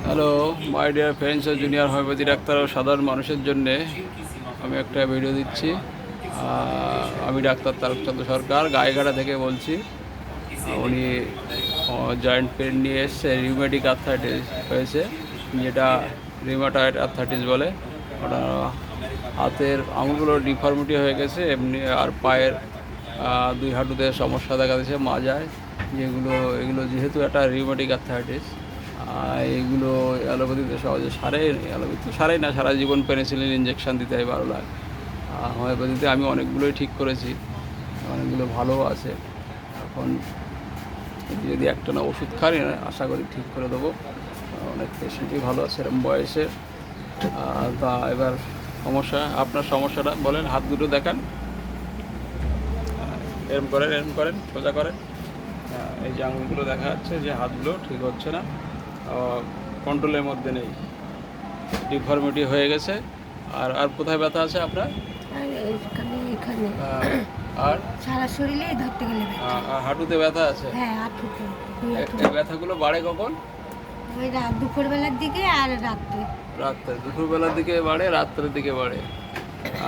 Hello my dear friends ও junior homoeopathy doctor ও সাধারণ মানুষের জন্যে আমি একটা ভিডিও দিচ্ছি। আমি ডাক্তার তারকচন্দ্র সরকার গায়েঘাটা থেকে বলছি। উনি জয়েন্ট পেন নিয়ে এসছে, রিউমেটিক আর্থাইটিস হয়েছে, যেটা রিউমাটয়েড আর্থাইটিস বলে। ওটা হাতের আঙুলগুলো ডিফর্মিটি হয়ে গেছে এমনি, আর পায়ের দুই হাঁটুতে সমস্যা দেখা দিয়েছে, মাজায়, এগুলো যেহেতু একটা রিউমেটিক আর্থাইটিস, এইগুলো অ্যালোপ্যাথিতে সহজে সারে। অ্যালোপ্যাথি তো সারেই না, সারা জীবন পেনিসিলিন ইঞ্জেকশন দিতে হয় 12 লাখ। হোমিওপ্যাথিতে আমি অনেকগুলোই ঠিক করেছি, অনেকগুলো ভালো আছে। এখন যদি একটা না ওষুধ খাই, আশা করি ঠিক করে দেবো। অনেক পেশেন্টই ভালো আছে এরকম বয়সে। তা এবার আপনার সমস্যাটা বলেন। হাত দুটো দেখান, এরম করেন, সোজা করেন। এই যে আঙুলগুলো দেখা যাচ্ছে যে হাতগুলো ঠিক হচ্ছে না, কন্ট্রোলের মধ্যে নেই, ডিফর্মিটি হয়ে গেছে। আর আর কোথায় ব্যথা আছে আপনার? এখানে আর সারা শরীরেই ধরতে গেলে হাঁটুতে ব্যথা আছে? হ্যাঁ, হাঁটুতে। এই ব্যথাগুলো বাড়ে কখন? ওই দুপুরবেলার দিকে আর রাত্রে। রাত্রে, দুপুরবেলার দিকে বাড়ে, রাত্রের দিকে বাড়ে।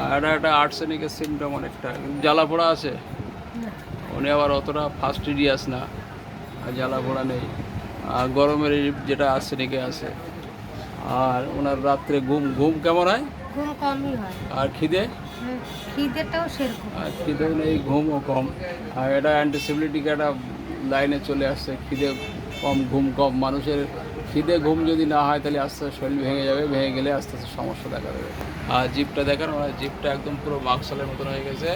আর একটা আর্সেনিকের সিমটম অনেকটা, জ্বালা পোড়া আছে? না, উনি আবার অতটা ফাস্টিডিয়াস না, আর জ্বালা পোড়া নেই। আর গরমের যেটা আর্সেনিকে আছে। আর ওনার রাত্রে ঘুম ঘুম কেমন হয়? ঘুম কমই হয়। আর খিদে? খিদেটাও সেরকম। আর খিদেও নেই, ঘুমও কম। আর এটা অ্যান্টিসিবিলিটিক একটা লাইনে চলে আসছে, খিদে কম ঘুম কম। মানুষের খিদে ঘুম যদি না হয় তাহলে আস্তে আস্তে শরীর ভেঙে যাবে, ভেঙে গেলে আস্তে আস্তে সমস্যা দেখা দেবে। আর জিভটা দেখেন, ওনার জিভটা একদম পুরো মাকসালের মতন হয়ে গেছে,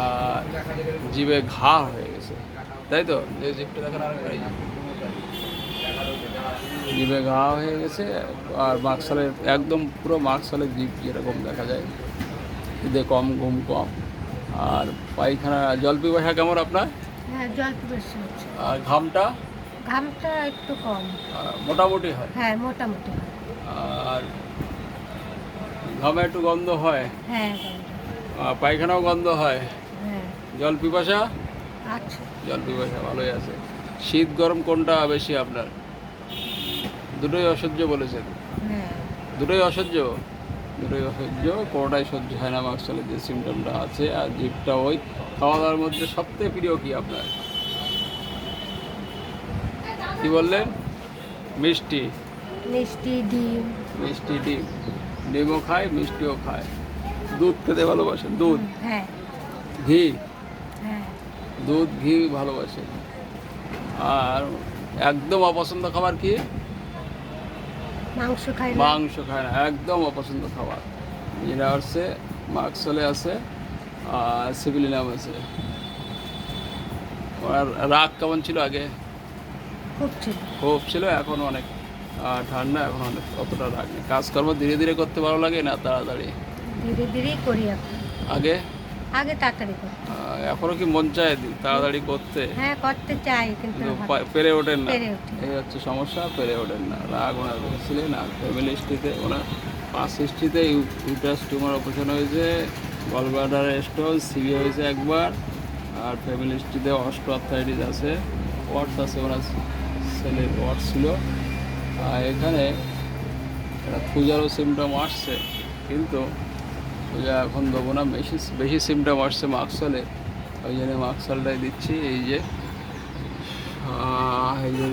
আর জিভে ঘা হয়ে গেছে, তাই তো? যে জিভটা দেখেন, আর জিভে ঘা হয়ে গেছে, আর মাকসালের একদম পুরো মাকসালের জিভ যেরকম দেখা যায়। খিদে কম, ঘুম কম। আর পায়খানা, জল পিপাসা কেমন আপনার? হ্যাঁ, জল পিপাসা হচ্ছে। আর ঘামটা? ঘামটা একটু কম। মোটামুটি হয়? হ্যাঁ, মোটামুটি হয়। আর ঘামে একটু গন্ধ হয়? হ্যাঁ, পায়খানাও গন্ধ হয়? হ্যাঁ। জল পিপাসা? আচ্ছা। জল পিপাসা ভালোই আছে। শীত গরম কোনটা বেশি আপনার? দুটোই অসহ্য বলেছেন? হ্যাঁ। দুটোই অসহ্য? দুটোই অসহ্য, কোনোটাই সহ্য হয় না মাকসালের যে সিমটমটা আছে। আর জিভটা ওই খাওয়া দাওয়ার মধ্যে সবথেকে প্রিয় কি আপনার? কি বললেন? মিষ্টি? মিষ্টি, ডিম। মিষ্টি, ডিম। ডিমও খায়, মিষ্টিও খায়। দুধ খেতে ভালোবাসেন? দুধ, হ্যাঁ, ঘি? হ্যাঁ। দুধ, ঘি ভালোবাসেন। আর একদম অপছন্দ খাবার কি? মাংস খাই না। মাংস খায় না, একদম অপছন্দ খাবার। যেটা হচ্ছে মাকসলে আছে, আর সিভিলিনাম আছে। আর রাগ কেমন ছিল আগে? খুব ছিল। খুব ছিল, এখন অনেক ঠান্ডা, এখন অনেক অতটা রাগ নেই। কাজকর্ম ধীরে ধীরে করতে ভালো লাগে না তাড়াতাড়ি? ধীরে ধীরেই করি এখন। আগে? আগে তাড়াতাড়ি করি। এখনো কি মন চায় তাড়াতাড়ি করতে? হ্যাঁ, করতে চাই, কিন্তু কিন্তু পেরে ওঠেন না। পেরে উঠি না। এই হচ্ছে সমস্যা, পেরে ওঠেন না। রাগ ওনার ছিলেন। আর ফ্যামিলি হিস্ট্রিতে ওনার পাস্ট হিস্ট্রিতে ইউটারাস টিউমার অপারেশন হয়েছে, গলব্লাডার স্টোন, সিবি হয়েছে একবার। আর ফ্যামিলি হিস্ট্রিতে অস্টিওআর্থ্রাইটিস আছে, ওয়ার্ডস আছে, ওনার সেলের ওয়ার্ডস ছিল। আর এখানে একটা খুঁজারও সিমটম আসছে, কিন্তু খুঁজা এখন দেবো না, বেশি বেশি সিমটম আসছে মাকসালে, ওই জন্য মাকসালটাই দিচ্ছি। এই যে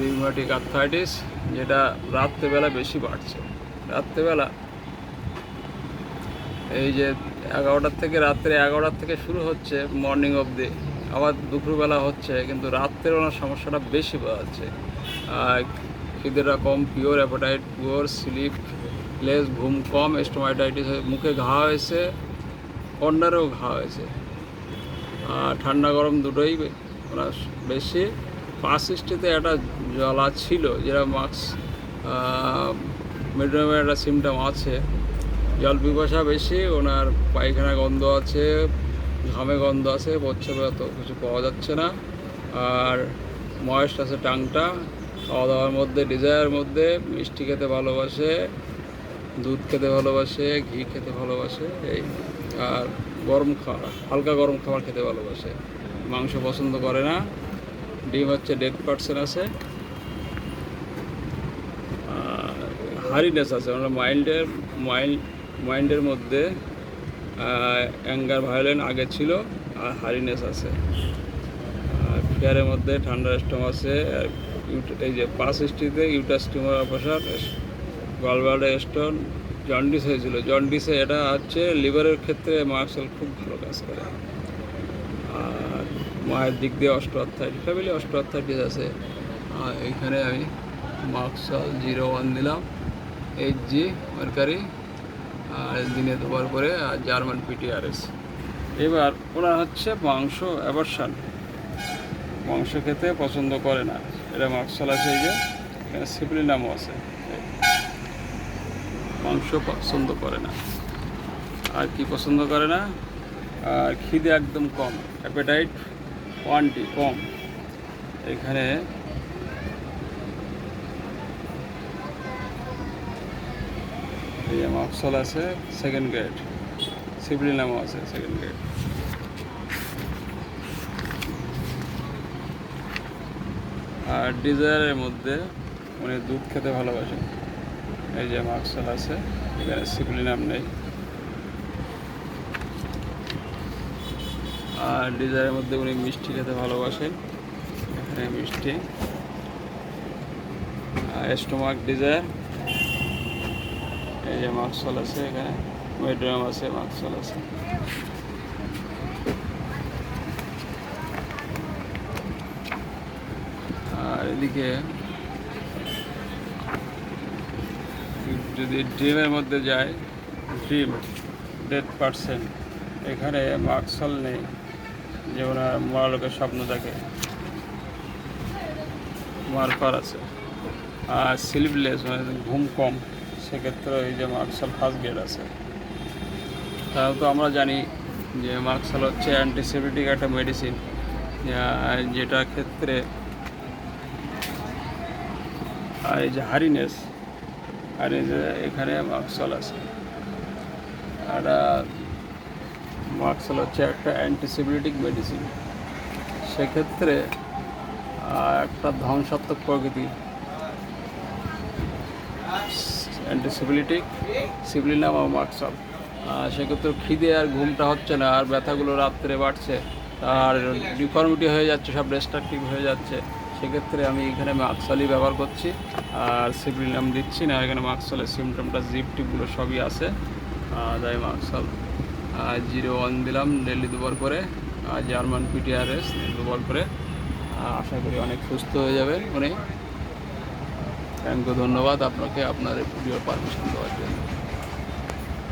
রিউমেটিক আর্থ্রাইটিস, যেটা রাত্রেবেলা বেশি বাড়ছে। রাত্রেবেলা এই যে 11টার থেকে, রাত্রে 11টার থেকে শুরু হচ্ছে মর্নিং অবধি, আবার দুপুরবেলা হচ্ছে, কিন্তু রাত্রের ওনার সমস্যাটা বেশি পাওয়া যাচ্ছে। খিদেটা কম, poor appetite, poor sleepless, ঘুম কম, স্টোমাটাইটিস, মুখে ঘা হয়েছে, কর্নারেও ঘা হয়েছে। আর ঠান্ডা গরম দুটোই ওনার বেশি। পাসিস্টিতে একটা জ্বালা ছিল, যেটা মাস্ক মিডিয়ামের একটা সিমটম আছে। জল পিপাসা বেশি, ওনার পায়খানা গন্ধ আছে, ঘামে গন্ধ আছে, প্রচ্ছবে অত কিছু পাওয়া যাচ্ছে না। আর ময়েস্ট আছে টাংটা। খাওয়া দাওয়ার মধ্যে, ডিজায়ার মধ্যে মিষ্টি খেতে ভালোবাসে, দুধ খেতে ভালোবাসে, ঘি খেতে ভালোবাসে, এই। আর গরম খাবার, হালকা গরম খাবার খেতে ভালোবাসে। মাংস পছন্দ করে না। ডিম হচ্ছে 100% আছে। আর হারিনেস আছে, আমরা মাইন্ডের মধ্যে অ্যাঙ্গার ভায়োলেন্স আগে ছিল, আর হারিনেস আছে। ফেয়ারের মধ্যে ঠান্ডার স্টোম আছে, আর এই যে 5 হিস্ট্রিতে uterus tumour operation, gallbladder stone, jaundice হয়েছিল। জন্ডিসে এটা হচ্ছে লিভারের ক্ষেত্রে মার্কসল খুব ভালো কাজ করে। আর মায়ের দিক দিয়ে অস্টিওআর্থ্রাইটিস, ফ্যামিলি অস্টিওআর্থ্রাইটিস আছে। আর এইখানে আমি মার্কসল 01 দিলাম, HG মার্কারি, আর দিনে দুবার করে, আর জার্মান PTRS। এবার ওনার হচ্ছে মাংস অ্যাভারশন, মাংস খেতে পছন্দ করে না। এটা মার্কসল আছে, এই যে এখানে সিপ্লিনামও আছে, মাংস পছন্দ করে না। আর কি পছন্দ করে না? আর খিদে একদম কম, অ্যাপেটাইট কোয়ান্টি কম। এখানে এই যে মার্কসল আছে সেকেন্ড গ্রেড, সিপ্লিনামও আছে সেকেন্ড গ্রেড। আর ডিজায়ারের মধ্যে উনি দুধ খেতে ভালোবাসেন, এই যে মার্কসল আছে, এখানে সিপ্লিনাম নেই। আর ডিজায়ারের মধ্যে উনি মিষ্টি খেতে ভালোবাসেন, এখানে মিষ্টি। স্টোমাক ডিজায়ার, এই যে মার্কসল আছে, এখানে মেড্রাম আছে, মার্কসল আছে। আর এদিকে যদি ড্রিমের মধ্যে যায়, ড্রিম ডেড পার্সেন্ট, এখানে মার্কসল নেই, যেমন মরা লোকের স্বপ্ন দেখে, মার্কার আছে। আর স্লিপলেস মানে ঘুম কম, সেক্ষেত্রে এই যে মার্কসল ফার্স্ট গ্রেড আছে। তাহলে তো আমরা জানি যে মার্কসল হচ্ছে অ্যান্টিসেপটিক একটা মেডিসিন, যেটা ক্ষেত্রে। আর এই যে হারিনেস, আর এই যে এখানে মার্কসল আছে। আর মার্কসল হচ্ছে একটা অ্যান্টিসেপটিক মেডিসিন, সেক্ষেত্রে একটা ধ্বংসাত্মক প্রকৃতি, অ্যান্টিসেপটিক, সিপ্লিনাম আর মার্কসল। সেক্ষেত্রে খিদে আর ঘুমটা হচ্ছে না, আর ব্যথাগুলো রাত্রে বাড়ছে, আর ডিফর্মিটি হয়ে যাচ্ছে, সব রেস্ট্রাকটিভ হয়ে যাচ্ছে। সেক্ষেত্রে আমি এখানে মার্কসলই ব্যবহার করছি, আর সিপ্লিনাম দিচ্ছি না। এখানে মার্কসলের সিমটমটা, জিপ টিপগুলো সবই আছে, তাই মার্কসল 01 দিলাম ডেলি দুবার করে, আর জার্মান PTRS দুবার করে। আশা করি অনেক সুস্থ হয়ে যাবে উনি। থ্যাংক ইউ, ধন্যবাদ আপনাকে আপনার ভিডিওর পারমিশন দেওয়ার জন্য।